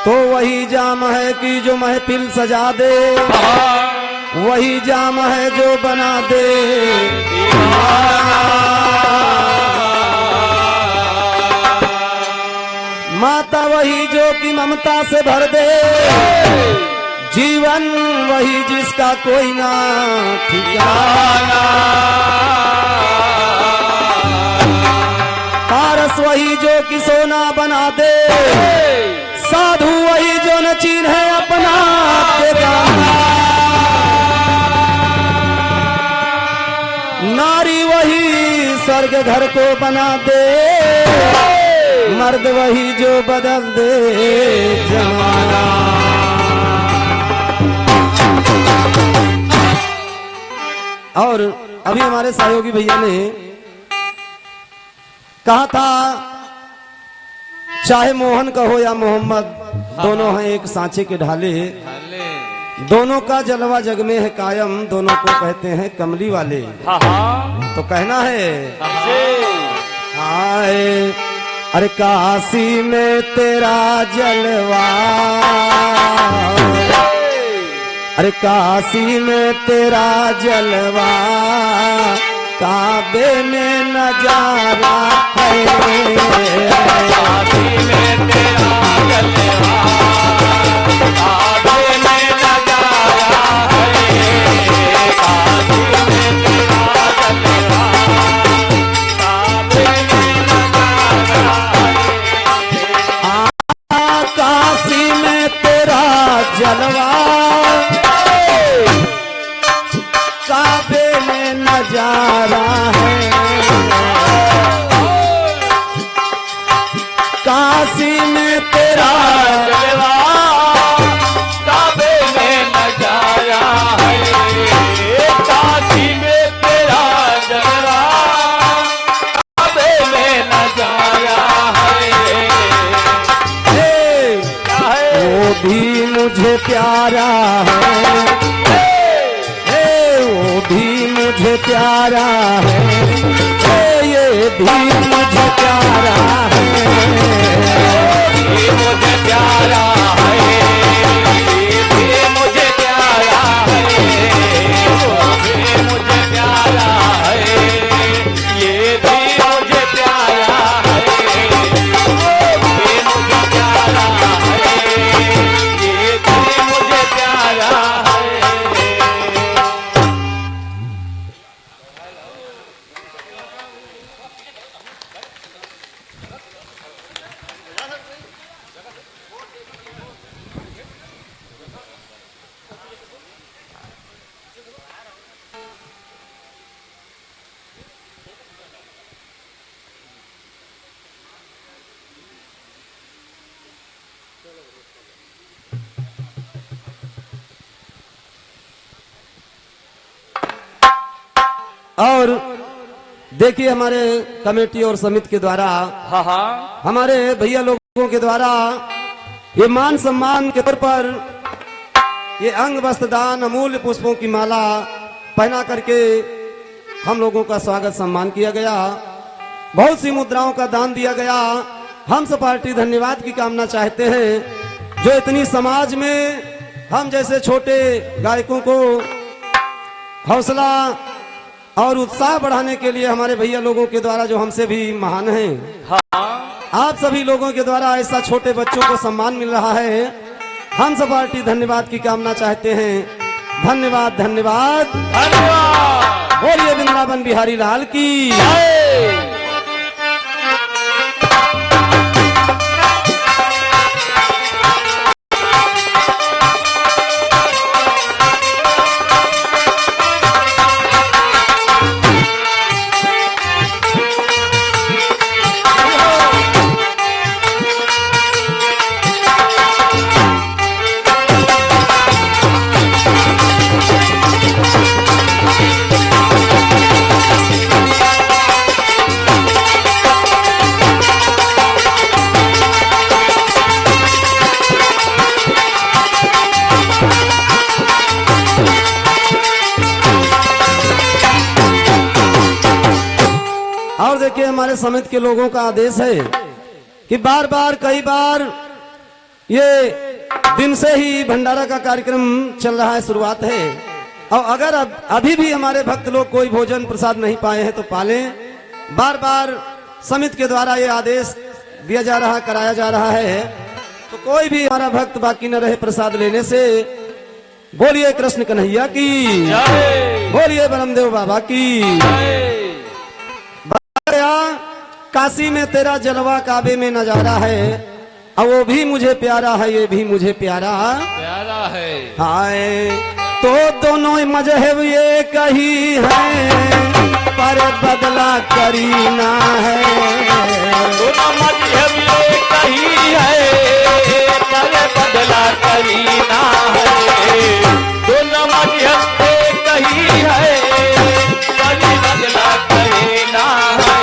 तो वही जाम है कि जो महफिल सजा दे, वही जाम है जो बना दे माता, वही जो कि ममता से भर दे जीवन, वही जिसका कोई ना ठिकाना। पारस वही जो कि सोना बना दे, साधु वही जो न चिन्हे अपना बेगाना। नारी वही स्वर्ग घर को बना दे, मर्द वही जो बदल दे जमाना। और अभी हमारे सहयोगी भैया ने कहा था, चाहे मोहन कहो या मोहम्मद, दोनों हैं एक सांचे के ढाले, दोनों का जलवा जग में है कायम, दोनों को कहते हैं कमली वाले। तो कहना है आए, अरे काशी में तेरा जलवा, अरे काशी में तेरा जलवा, काबे में नजारा है, काशी में तेरा जलवा, काबे में नजारा है, काशी में तेरा जलवा, काबे में नजारा है, काशी में तेरा जलवा, काबे में नजारा है, काशी में तेरा जलवा, काबे में नजारा है, काशी में तेरा जलवा, काबे में नजारा है। वो भी मुझे प्यारा है, वो भी मुझे प्यारा है, ये भी मुझे प्यारा है, ये मुझे प्यारा है, ये भी मुझे प्यारा है, वो भी मुझे प्यारा है, ये भी मुझे प्यारा है, वो भी मुझे प्यारा है, ये भी मुझे प्यारा है। और देखिए हमारे कमेटी और समिति के द्वारा, हमारे भैया लोगों के द्वारा ये मान सम्मान के तौर पर ये अंग वस्त्र दान, अमूल्य पुष्पों की माला पहना करके हम लोगों का स्वागत सम्मान किया गया। बहुत सी मुद्राओं का दान दिया गया। हम सब पार्टी धन्यवाद की कामना चाहते हैं, जो इतनी समाज में हम जैसे छोटे गायकों को हौसला और उत्साह बढ़ाने के लिए हमारे भैया लोगों के द्वारा, जो हमसे भी महान हैं, आप सभी लोगों के द्वारा ऐसा छोटे बच्चों को सम्मान मिल रहा है। हम सब पार्टी धन्यवाद की कामना चाहते हैं। धन्यवाद धन्यवाद धन्यवाद। बोलिए वृंदावन बिहारी लाल की। देखिए हमारे समिति के लोगों का आदेश है कि बार बार कई बार ये दिन से ही भंडारा का कार्यक्रम चल रहा है, शुरुआत है। और अगर अभी भी हमारे भक्त लोग कोई भोजन प्रसाद नहीं पाए हैं तो पालें। बार बार समिति के द्वारा ये आदेश दिया जा रहा, कराया जा रहा है, तो कोई भी हमारा भक्त बाकी न रहे प्रसाद लेने से। बोलिए कृष्ण कन्हैया की, बोलिए ब्रह्मदेव बाबा की। काशी में तेरा जलवा, काबे में नजारा है, और वो भी मुझे प्यारा है, ये भी मुझे प्यारा है। हाय तो दोनों मजहब ये कही है, पर बदला करीना है। दोनों मजहब ये कही है, पर बदला करीना है। दोनों मजहब ये कही है, पर बदला करीना है।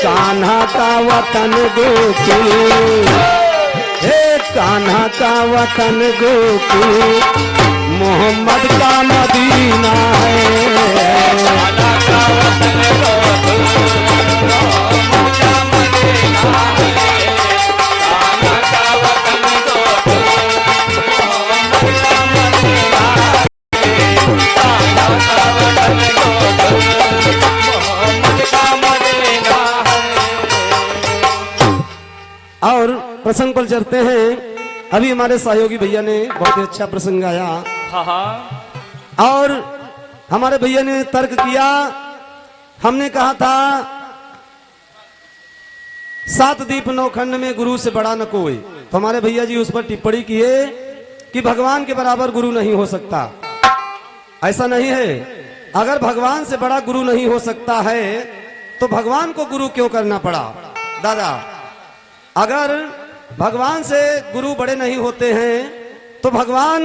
कान्हा का वतन गोकुल, हे कान्हा का वतन गोकुल, मोहम्मद का मदीना है। कान्हा का वतन गोकुल, मोहम्मद का मदीना है। कान्हा का वतन गोकुल, मोहम्मद का मदीना है। कान्हा का वतन गोकुल, मोहम्मद का मदीना है। और प्रसंग पर चलते हैं। अभी हमारे सहयोगी भैया ने बहुत ही अच्छा प्रसंग गाया, और हमारे भैया ने तर्क किया। हमने कहा था 7 दीप 9 खंड में गुरु से बड़ा न कोई, तो हमारे भैया जी उस पर टिप्पणी किए कि भगवान के बराबर गुरु नहीं हो सकता। ऐसा नहीं है, अगर भगवान से बड़ा गुरु नहीं हो सकता है तो भगवान को गुरु क्यों करना पड़ा। दादा, अगर भगवान से गुरु बड़े नहीं होते हैं तो भगवान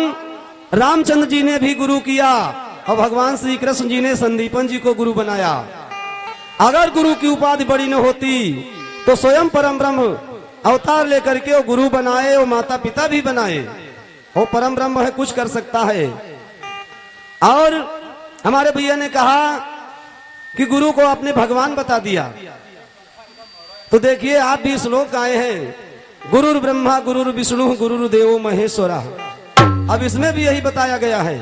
रामचंद्र जी ने भी गुरु किया, और भगवान श्री कृष्ण जी ने संदीपन जी को गुरु बनाया। अगर गुरु की उपाधि बड़ी न होती तो स्वयं परम ब्रह्म अवतार लेकर के वो गुरु बनाए, वो माता पिता भी बनाए। वो परम ब्रह्म है, कुछ कर सकता है। और हमारे भैया ने कहा कि गुरु को आपने भगवान बता दिया, तो देखिए आप भी श्लोक आए हैं, गुरुर ब्रह्मा गुरुर विष्णु गुरुर्देवो महेश्वरा। अब इसमें भी यही बताया गया है।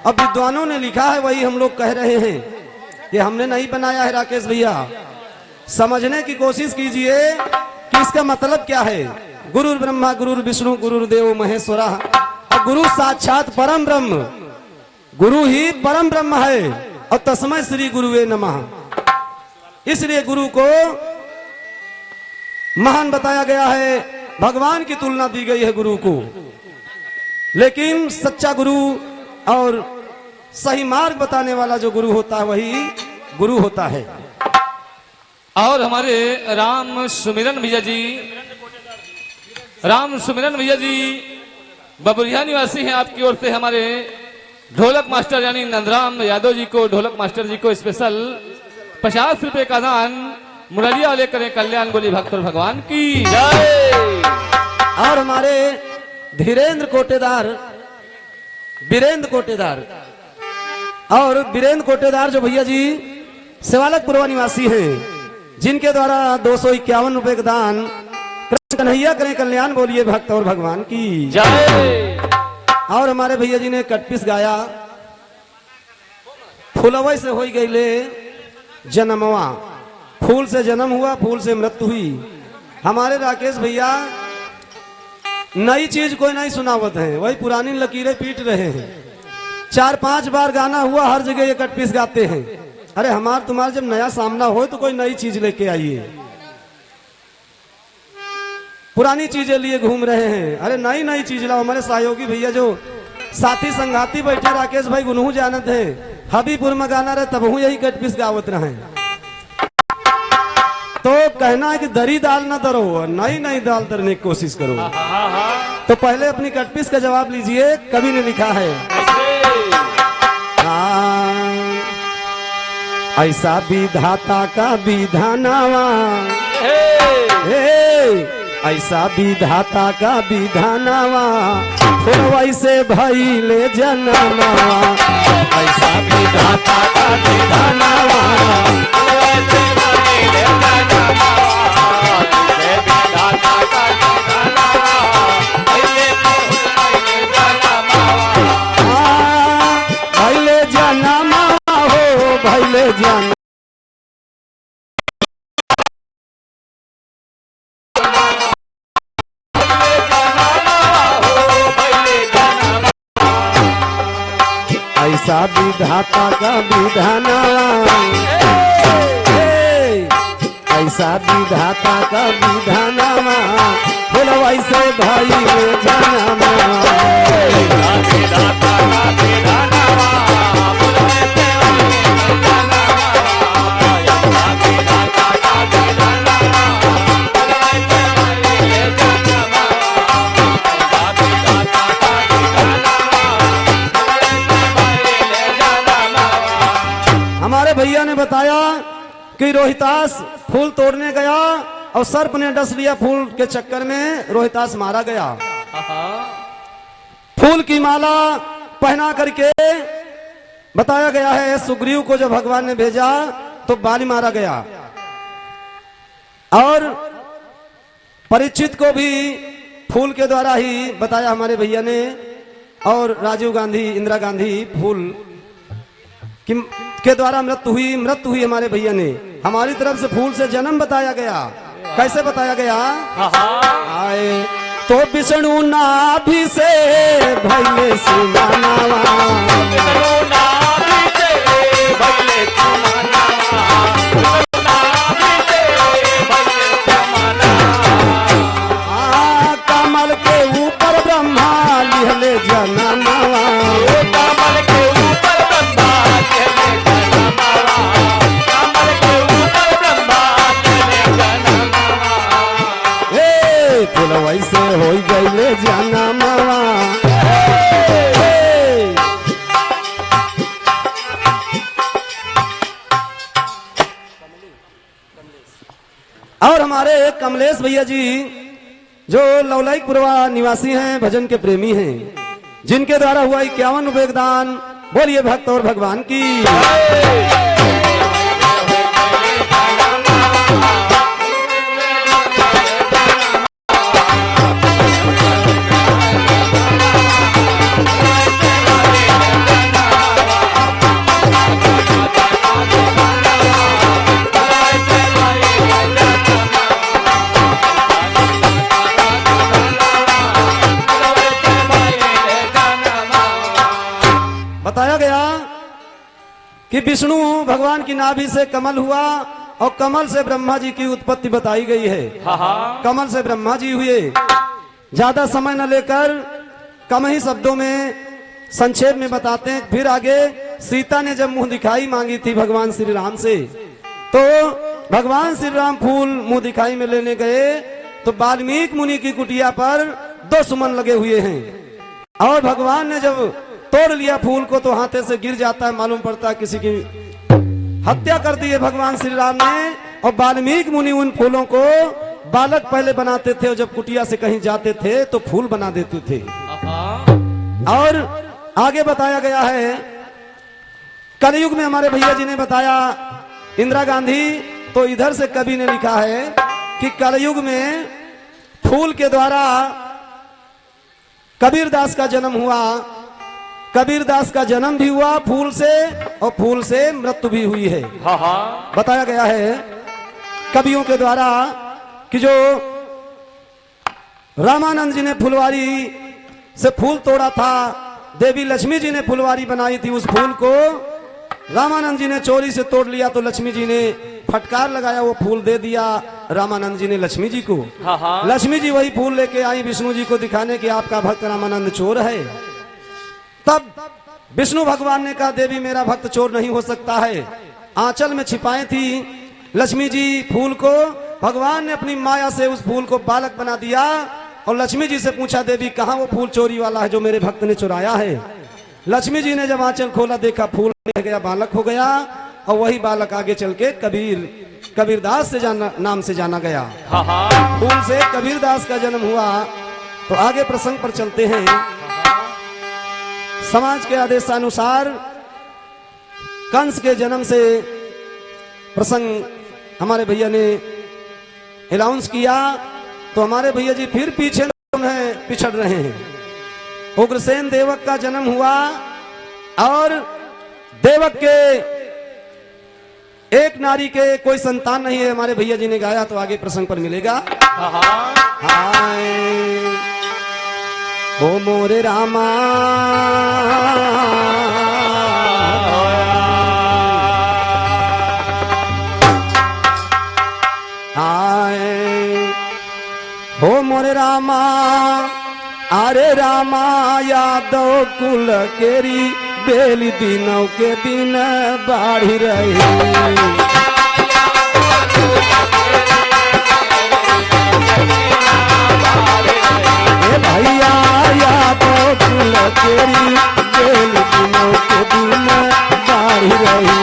अब विद्वानों ने लिखा है, वही हम लोग कह रहे हैं, ये हमने नहीं बनाया है। राकेश भैया, समझने की कोशिश कीजिए कि इसका मतलब क्या है। गुरुर ब्रह्मा गुरुर विष्णु गुरुर्देवो महेश्वरा, और गुरु साक्षात परम ब्रह्म, गुरु ही परम ब्रह्म है। और तस्मै श्री गुरुवे नमः, इसलिए गुरु को महान बताया गया है, भगवान की तुलना दी गई है गुरु को। लेकिन सच्चा गुरु और सही मार्ग बताने वाला जो गुरु होता है वही गुरु होता है। और हमारे राम सुमिरन भैया जी, राम सुमिरन भैया जी बबुरिया निवासी हैं। आपकी ओर से हमारे ढोलक मास्टर यानी नंदराम यादव जी को, ढोलक मास्टर जी को स्पेशल 50 रुपए का दान मुरलिया लेकर कल्याण बोली भक्त और भगवान की जय। और हमारे धीरेन्द्र कोटेदार, वीरेंद्र कोटेदार, और वीरेंद्र कोटेदार जो भैया जी शिवालक पूर्वा निवासी हैं, जिनके द्वारा 251 रुपए का दान कृष्ण कन्हैया करें कल्याण बोलिए भक्त और भगवान की जय। और हमारे भैया जी ने कटपिस गाया, फूलवै से हो गई ले जन्मवा, फूल से जन्म हुआ फूल से मृत्यु हुई। हमारे राकेश भैया नई चीज कोई नहीं सुनावत है, वही पुरानी लकीरें पीट रहे हैं। 4-5 बार गाना हुआ, हर जगह ये कटपीस गाते हैं। अरे हमार तुम्हारा जब नया सामना हो तो कोई नई चीज लेके आइए, पुरानी चीजें लिए घूम रहे हैं। अरे नई नई चीज लाओ। हमारे सहयोगी भैया जो साथी संगाती बैठे राकेश भाई उन्हों जानत है, हबीपुर में गाना रहे तब यही कटपीस गावत रहे। तो कहना है कि दरी दाल ना दरो, नई नई दाल दरने की कोशिश करो। तो पहले अपनी कटपीस का जवाब लीजिए। कवि ने लिखा है, ऐसा विधाता का विधानावा, ऐसा विधाता का विधानवा वैसे भइले जनमवा। ऐसा विधाता का विधानवा वैसे भइले जनमवा। वैसे विधाता का विधानवा भइले जनमवा। भइले जनमवा हो भइले जन ऐसा विधाता का विधानवा। ऐसा विधाता का विधानवा बोल वैसे भइले जनमवा। विधाता का विधानवा बोल वैसे भइले जनमवा। विधाता का विधानवा बोल वैसे भइले जनमवा। विधाता का विधानवा। हमारे भैया ने बताया कि रोहितास फूल तोड़ने गया और सर्प ने डस लिया फूल के चक्कर में रोहितास मारा गया। फूल की माला पहना करके बताया गया है सुग्रीव को जब भगवान ने भेजा तो बाली मारा गया और परीक्षित को भी फूल के द्वारा ही बताया हमारे भैया ने। और राजीव गांधी इंदिरा गांधी फूल के द्वारा मृत्यु हुई हमारे भैया ने। हमारी तरफ से फूल से जन्म बताया गया। कैसे बताया गया? आए तो विष्णु नाभि से भइले सुमनवा। विष्णु नाभि से भइले सुमनवा। विष्णु नाभि से भइले सुमनवा। कमल के ऊपर ब्रह्मा लिहले जनमवा। कमल के ऊपर ब्रह्मा लिहले जनमवा। कमल के ऊपर ब्रह्मा लिहले जनमवा। हे फूल वैसे हो गईले जनमवा। और हमारे कमलेश भैया जी जो लौलाईपुरवा निवासी हैं, भजन के प्रेमी हैं, जिनके द्वारा हुआ 51 उपयोगदान। बोलिए भक्त और भगवान की। बताया गया कि विष्णु भगवान की नाभि से कमल हुआ और कमल से ब्रह्मा जी की उत्पत्ति बताई गई है। कमल से ब्रह्मा जी हुए। ज्यादा समय न लेकर कम ही शब्दों में संक्षेप में बताते हैं। फिर आगे सीता ने जब मुंह दिखाई मांगी थी भगवान श्री राम से, तो भगवान श्री राम फूल मुंह दिखाई में लेने गए तो वाल्मीकि मुनि की कुटिया पर 2 सुमन लगे हुए हैं। और भगवान ने जब तोड़ लिया फूल को तो हाथे से गिर जाता है, मालूम पड़ता है किसी की हत्या कर दी है भगवान श्री राम ने। और वाल्मीकि मुनि उन फूलों को बालक पहले बनाते थे और जब कुटिया से कहीं जाते थे तो फूल बना देते थे। और आगे बताया गया है कलयुग में हमारे भैया जी ने बताया इंदिरा गांधी, तो इधर से कवि ने लिखा है कि कलयुग में फूल के द्वारा कबीरदास का जन्म हुआ। कबीरदास का जन्म भी हुआ फूल से और फूल से मृत्यु भी हुई है। बताया गया है कवियों के द्वारा कि जो रामानंद जी ने फुलवारी से फूल तोड़ा था, देवी लक्ष्मी जी ने फुलवारी बनाई थी, उस फूल को रामानंद जी ने चोरी से तोड़ लिया तो लक्ष्मी जी ने फटकार लगाया, वो फूल दे दिया रामानंद जी ने लक्ष्मी जी को। लक्ष्मी जी वही फूल लेके आई विष्णु जी को दिखाने कि आपका भक्त रामानंद चोर है। तब विष्णु भगवान ने कहा देवी मेरा भक्त चोर नहीं हो सकता है। आंचल में छिपाए थी लक्ष्मी जी फूल को, भगवान ने अपनी माया से उस फूल को बालक बना दिया और लक्ष्मी जी से पूछा देवी कहाँ वो फूल चोरी वाला है जो मेरे भक्त ने चुराया है। लक्ष्मी जी ने जब आंचल खोला देखा फूल ले गया, बालक हो गया और वही बालक आगे चल के कबीर कबीरदास से नाम से जाना गया। उनसे कबीरदास का जन्म हुआ। तो आगे प्रसंग पर चलते हैं। समाज के आदेशानुसार कंस के जन्म से प्रसंग हमारे भैया ने अनाउंस किया। तो हमारे भैया जी फिर पीछे पिछड़ रहे हैं। उग्रसेन देवक का जन्म हुआ और देवक के एक नारी के कोई संतान नहीं है। हमारे भैया जी ने गाया तो आगे प्रसंग पर मिलेगा। हाय ओ मोरे रामा हो मोरे रामा अरे रामा यादव कुल केरी बेली दिनों के दिन बाढ़ी रही। भैया यादव कुल केरी बेली दिनों के दिन बाढ़ी रही।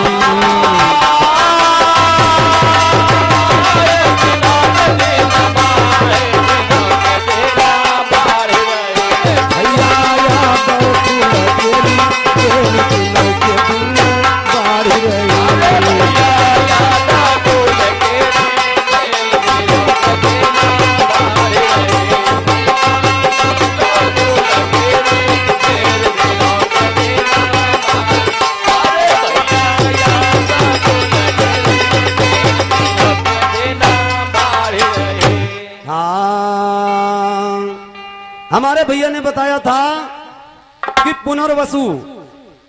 हमारे भैया ने बताया था कि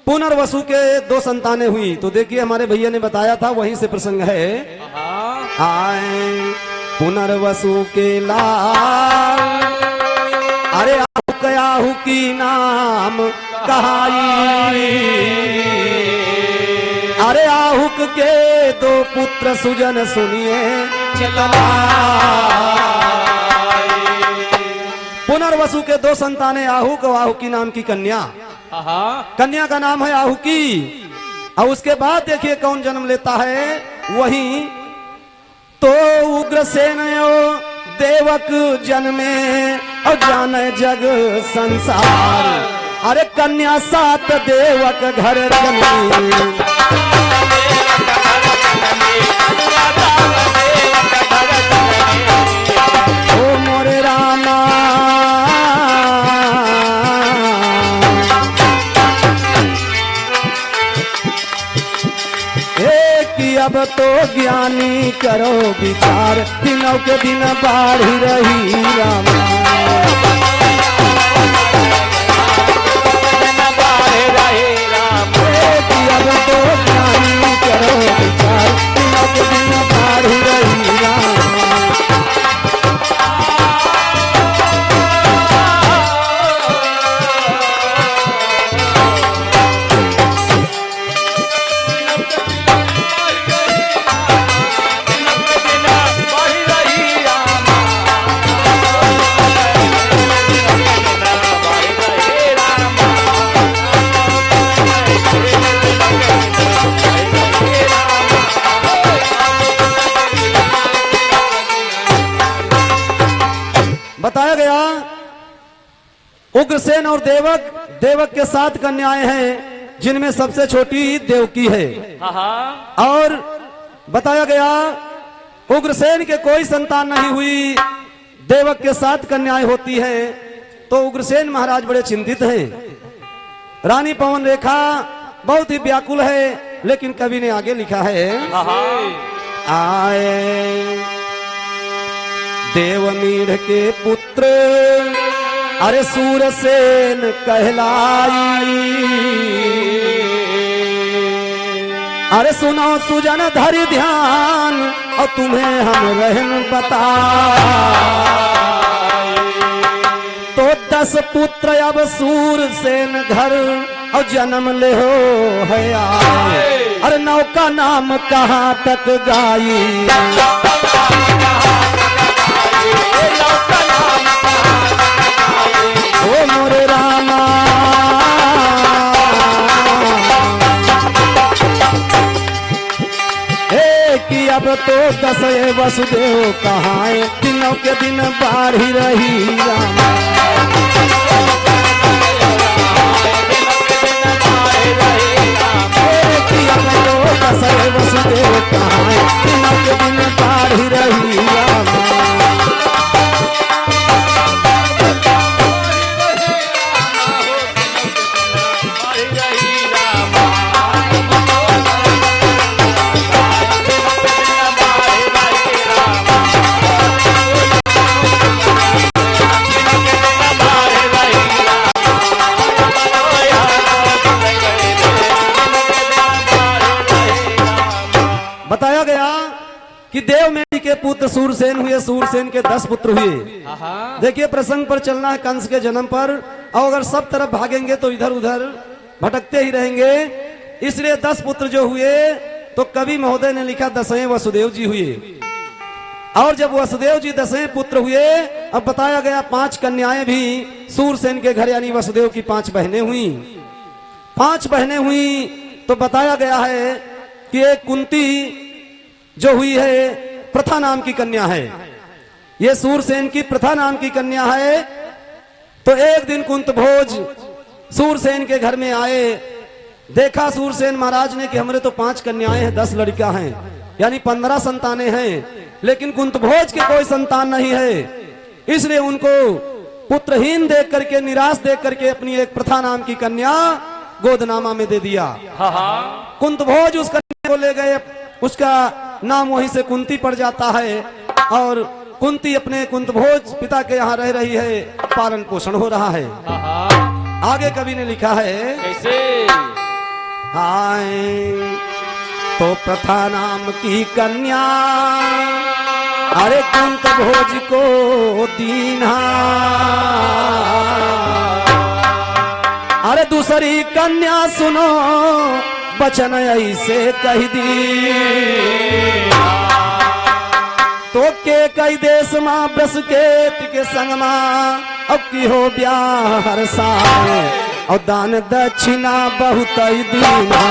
पुनर्वसु के 2 संतानें हुई। तो देखिए हमारे भैया ने बताया था, वहीं से प्रसंग है। आए पुनर्वसु के लाल अरे आहु की नाम कहाई। अरे आहुक के 2 पुत्र सुजन सुनिए चला। पुनर्वसु के 2 संतानें आहुक और आहुकी नाम की कन्या। कन्या का नाम है आहुकी। और उसके बाद देखिए कौन जन्म लेता है, वही तो उग्रसेन देवक जन्मे और जाने जग संसार। अरे कन्या 7 देवक घर जन्मी। ओ मोरे रामा अब तो ज्ञानी करो विचार, दिनों के दिन बाढ़ रही रामा। अब तो ज्ञानी करो विचार, दिनों के दिन बाढ़ रही रामा। बताया गया उग्रसेन और देवक के 7 कन्याएं हैं, जिनमें सबसे छोटी देवकी है। और बताया गया उग्रसेन के कोई संतान नहीं हुई, देवक के 7 कन्याएं होती हैं। तो उग्रसेन महाराज बड़े चिंतित हैं। रानी पवन रेखा बहुत ही व्याकुल है, लेकिन कवि ने आगे लिखा है। आए देवमीढ़ के पुत्र अरे सूरसेन कहलाई। अरे सुनो सुजन धरि ध्यान और तुम्हें हम रहन बता। तो 10 पुत्र अब सूरसेन घर और जन्म ले हो है आए। अरे 9 का नाम कहाँ तक गाई। ओ मोरे रामा कि अब तो दसए वसुदेव कहाए, दिनों के दिन बाढ़ी रही रामा। तो दसए वसुदेव कहाए, दिनों के दिन बाढ़ी रही रामा। बताया गया कि देवमेटी के पुत्र सूरसेन हुए, सूरसेन के 10 पुत्र हुए। देखिए प्रसंग पर चलना है कंस के जन्म पर, और अगर सब तरफ भागेंगे तो इधर उधर भटकते ही रहेंगे। इसलिए 10 पुत्र जो हुए तो कवि महोदय ने लिखा 10वें वसुदेव जी हुए। और जब वसुदेव जी 10वें पुत्र हुए, अब बताया गया 5 कन्याएं भी सूरसेन के घर यानी वसुदेव की 5 बहनें हुई। 5 बहनें हुई तो बताया गया है कि एक कुंती जो हुई है प्रथा नाम की कन्या है। ये सूरसेन की प्रथा नाम की कन्या है। तो एक दिन कुंत भोज सूरसेन के घर में आए। देखा सूरसेन महाराज ने कि हमारे तो 5 कन्याएं हैं, 10 लड़कियां हैं, यानी 15 संतानें हैं, लेकिन कुंत भोज के कोई संतान नहीं है। इसलिए उनको पुत्रहीन देख करके, निराश देख करके अपनी एक प्रथा नाम की कन्या गोदनामा में दे दिया। कुंत भोज उस कन्या को ले गए, उसका नाम वहीं से कुंती पड़ जाता है। और कुंती अपने कुंत भोज पिता के यहाँ रह रही है, पालन पोषण हो रहा है। आगे कवि ने लिखा है कैसे? हाय तो प्रथा नाम की कन्या अरे कुंत भोज को दीना, अरे दूसरी कन्या सुनो बचन ऐसे कह दी। तो के कई देश माँ ब्रस के संग माँ अब की हो ब्याह हर साल, और दान दक्षिणा बहुत दीना।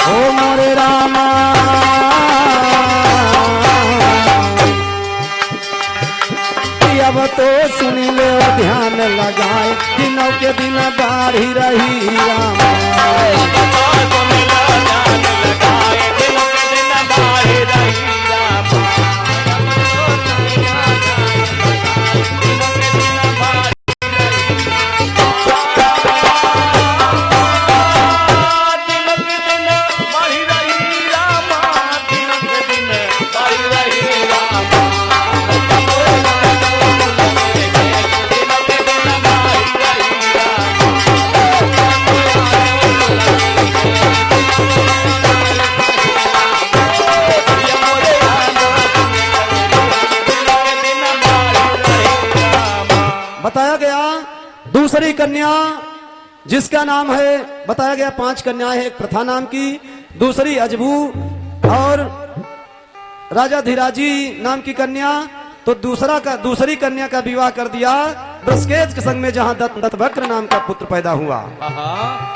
ओ मोरे रामा अब तो सुन लो ध्यान लगाए, दिनों के दिन बाढ़ी रही रामा। बताया गया दूसरी कन्या जिसका नाम है, बताया गया 5 कन्याएं हैं, एक प्रथा नाम की, दूसरी अजबू और राजा धीराजी नाम की कन्या। तो दूसरी कन्या का विवाह कर दिया बृहस्पति के संग में, जहां दत्तवक्र नाम का पुत्र पैदा हुआ।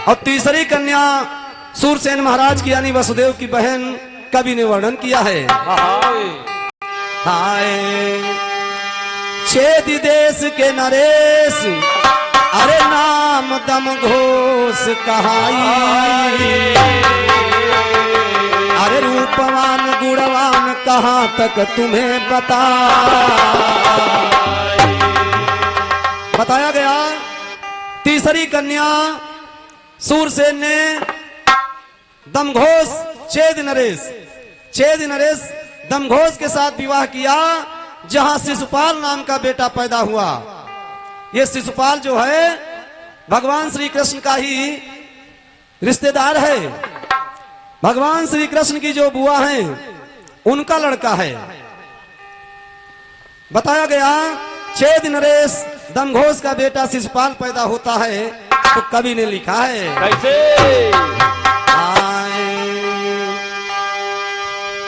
और तीसरी कन्या सूरसेन महाराज की यानी वसुदेव की बहन कवि ने वर्णन किया है। हाय छेद देश के नरेश अरे नाम दम घोष कहाई, अरे रूपवान गुणवान कहाँ तक तुम्हें बताया गया। तीसरी कन्या सूरसेन ने दमघोष छेद नरेश दमघोष के साथ विवाह किया, जहां शिशुपाल नाम का बेटा पैदा हुआ। ये शिशुपाल जो है भगवान श्री कृष्ण का ही रिश्तेदार है। भगवान श्री कृष्ण की जो बुआ है उनका लड़का है। बताया गया छेद नरेश दमघोष का बेटा शिशुपाल पैदा होता है। तो कवि ने लिखा है कैसे?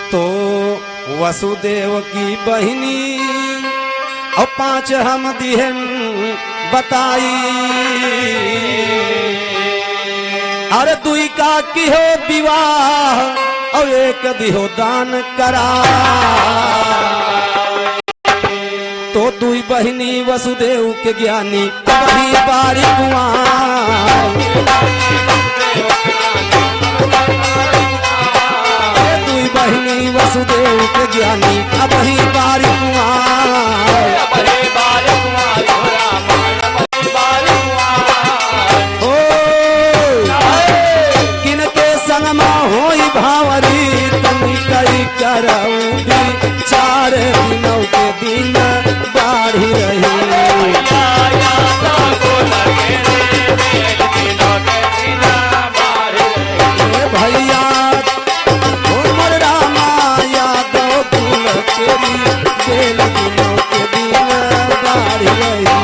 तो वसुदेव की बहिनी और 5 हम दिहन बताई, अरे दुई का की हो विवाह और एक दिहो दान करा। तो दुई बहिनी वसुदेव के ज्ञानी अभी बारी कुआं। दुई बहिनी वसुदेव के ज्ञानी अभी बारी कुआं। किनके संगमा होई भावरी तुम कई करऊंगी। चार दिनों के दिन बाढ़ी रही। भैया उमर रामा यादव कुल केरी जेल दिनों के दिन बाढ़ी रही।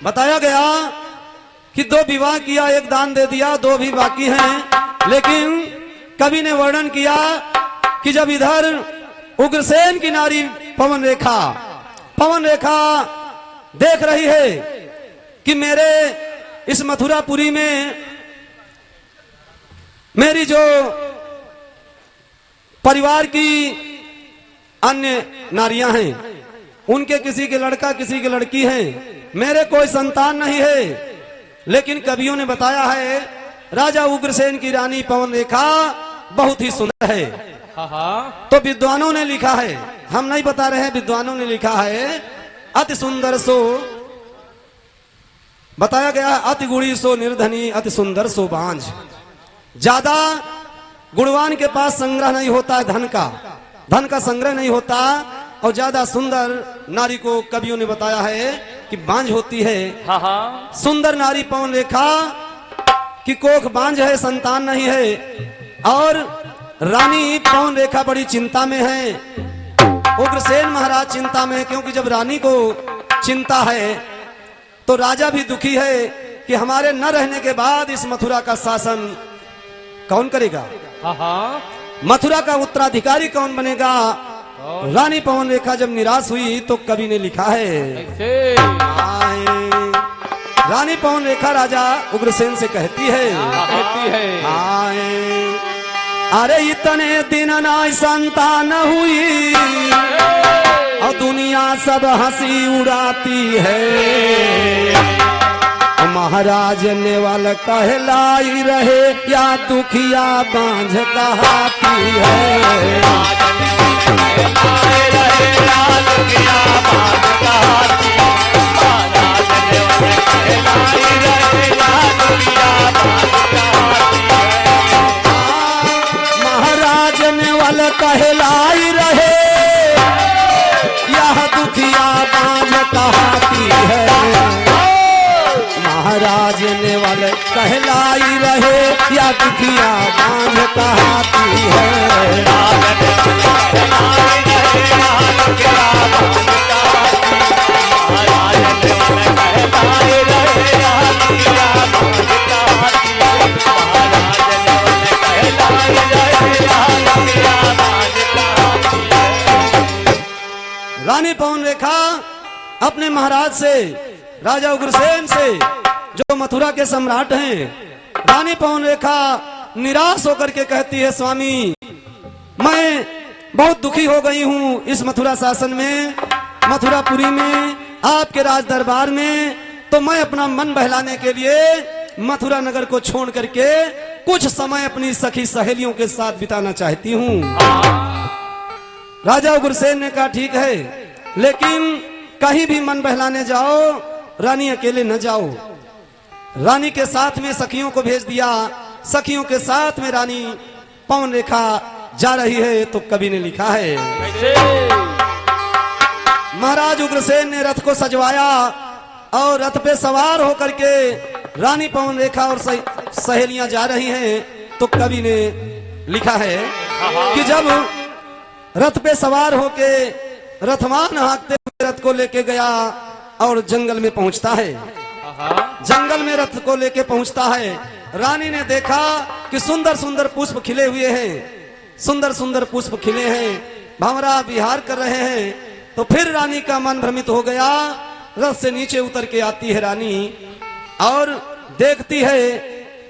बताया गया कि दो विवाह किया, एक दान दे दिया, दो भी बाकी हैं। लेकिन कवि ने वर्णन किया कि जब इधर उग्रसेन की नारी पवन रेखा देख रही है कि मेरे इस मथुरापुरी में मेरी जो परिवार की अन्य नारियां हैं उनके किसी के लड़का किसी की लड़की है, मेरे कोई संतान नहीं है। लेकिन कवियों ने बताया है राजा उग्रसेन की रानी पवन रेखा बहुत ही सुंदर है। तो विद्वानों ने लिखा है, हम नहीं बता रहे हैं, विद्वानों ने लिखा है अति सुंदर सो बताया गया अति गुणी सो निर्धनी अति सुंदर सो बांझ। ज्यादा गुणवान के पास संग्रह नहीं होता है धन का संग्रह नहीं होता। और ज्यादा सुंदर नारी को कवियों ने बताया है कि बांझ होती है। सुंदर नारी पवन रेखा की कोख बांझ है, संतान नहीं है। और रानी पवन रेखा बड़ी चिंता में है, उग्रसेन महाराज चिंता में है, क्योंकि जब रानी को चिंता है तो राजा भी दुखी है कि हमारे न रहने के बाद इस मथुरा का शासन कौन करेगा, मथुरा का उत्तराधिकारी कौन बनेगा। रानी पवन रेखा जब निराश हुई तो कवि ने लिखा है रानी पवन रेखा राजा उग्रसेन से कहती है अरे इतने दिन ना संतान हुई और दुनिया सब हंसी उड़ाती है। महाराज ने वाल कहलाई रहे या दुखिया बांझ कहाती है। महाराज ने वाल कहलाई रहे यह दुखिया बांझ कहाती है। महाराज ने वाले कहलाई रहे या दुखिया बांझ कहाती है। रानी पवन रेखा अपने महाराज से, राजा उग्रसेन से, जो मथुरा के सम्राट हैं, रानी पवन रेखा निराश होकर के कहती है स्वामी मैं बहुत दुखी हो गई हूँ इस मथुरा शासन में, मथुरापुरी में, आपके राज दरबार में। तो मैं अपना मन बहलाने के लिए मथुरा नगर को छोड़ करके कुछ समय अपनी सखी सहेलियों के साथ बिताना चाहती हूँ। राजा उग्रसेन ने कहा ठीक है, लेकिन कहीं भी मन बहलाने जाओ रानी अकेले न जाओ। रानी के साथ में सखियों को भेज दिया, सखियों के साथ में रानी पवन रेखा जा रही है। तो कवि ने लिखा है महाराज उग्रसेन ने रथ को सजवाया और रथ पे सवार होकर के रानी पवन रेखा और सहेलियां जा रही हैं, तो कवि ने लिखा है कि जब रथ पे सवार होके रथवान हाँकते हुए रथ को लेके गया और जंगल में पहुंचता है, जंगल में रथ को लेके पहुंचता है, रानी ने देखा कि सुंदर सुंदर पुष्प खिले हुए हैं, सुंदर सुंदर पुष्प खिले हैं, भंवरा विहार कर रहे हैं। तो फिर रानी का मन भ्रमित हो गया, रथ से नीचे उतर के आती है रानी और देखती है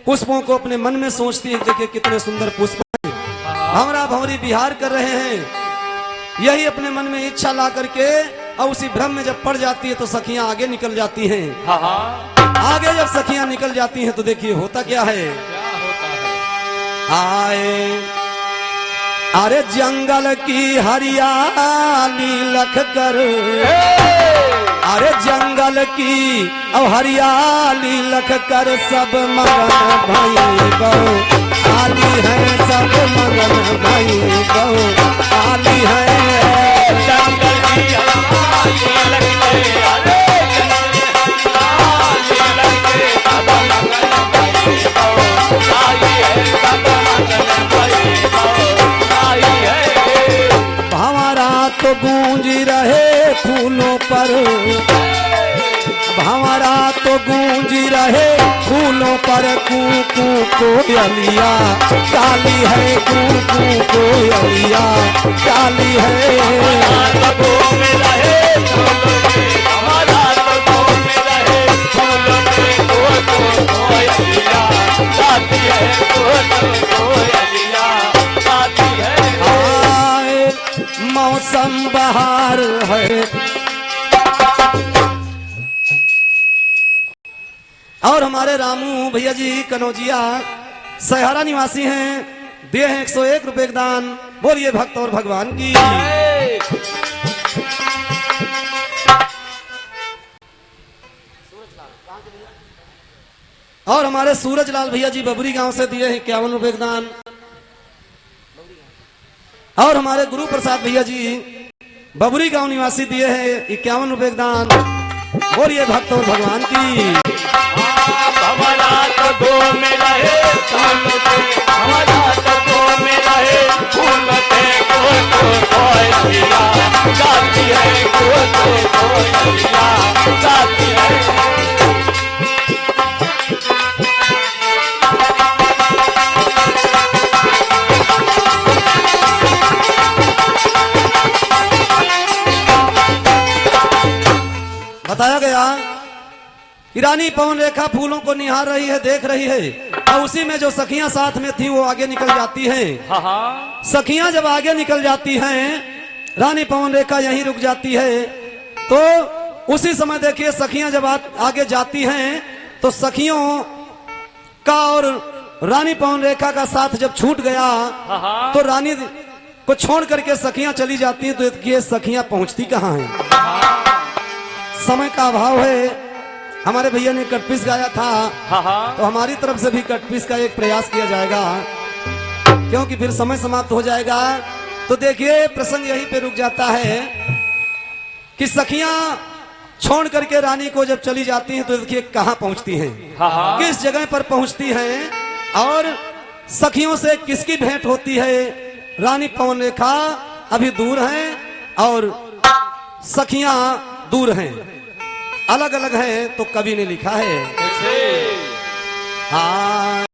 पुष्पों को, अपने मन में सोचती है देखिए कितने सुंदर पुष्प हैं, भंवरा भंवरी विहार कर रहे हैं। यही अपने मन में इच्छा ला करके और उसी भ्रम में जब पड़ जाती है तो सखियां आगे निकल जाती हैं। आगे जब सखियां निकल जाती हैं तो देखिए होता क्या है, आए अरे जंगल की हरियाली लख कर, अरे जंगल की और हरियाली लख कर सब मगन भाई बहु आली है, सब मगन भाई बहु आली है। जंगल की हरियाली लख कर, अरे भंवरा तो गूंज रहे फूलों पर, भंवरा तो गूंज रहे फूलों पर, कूकू कोयलिया काली है, कूकू कोयलिया काली है। मौसम बहार है और हमारे रामू भैया जी कनौजिया सहारा निवासी हैं, दिए हैं 101 रुपए दान। बोलिए भक्त और भगवान की। और हमारे सूरजलाल भैया जी बबरी गांव से दिए हैं 51 रुपए दान। और हमारे गुरु प्रसाद भैया जी बबरी गांव निवासी दिए हैं 51 रुपए दान। बोलिए भक्त और भगवान की। बताया गया कि रानी पवन रेखा फूलों को निहार रही है, देख रही है, और उसी में जो सखियां साथ में थी वो आगे निकल जाती हैं। सखियां जब आगे निकल जाती हैं, रानी पवन रेखा यहीं रुक जाती है। तो उसी समय देखिए सखियां जब आगे जाती हैं तो सखियों का और रानी पवन रेखा का साथ जब छूट गया तो रानी को छोड़ करके सखियां चली जाती हैं। तो देखिए सखियां पहुंचती कहाँ हैं, समय का अभाव है। हमारे भैया ने कटपीस गाया था, तो हमारी तरफ से भी कटपीस का एक प्रयास किया जाएगा, क्योंकि फिर समय समाप्त हो जाएगा। तो देखिए प्रसंग यहीं पे रुक जाता है कि सखियां छोड़ करके रानी को जब चली जाती हैं तो देखिए कहाँ पहुंचती हैं, किस जगह पर पहुंचती हैं और सखियों से किसकी भेंट होती है। रानी पवन रेखा अभी दूर हैं और सखियां दूर हैं, अलग अलग हैं। तो कवि ने लिखा है हाँ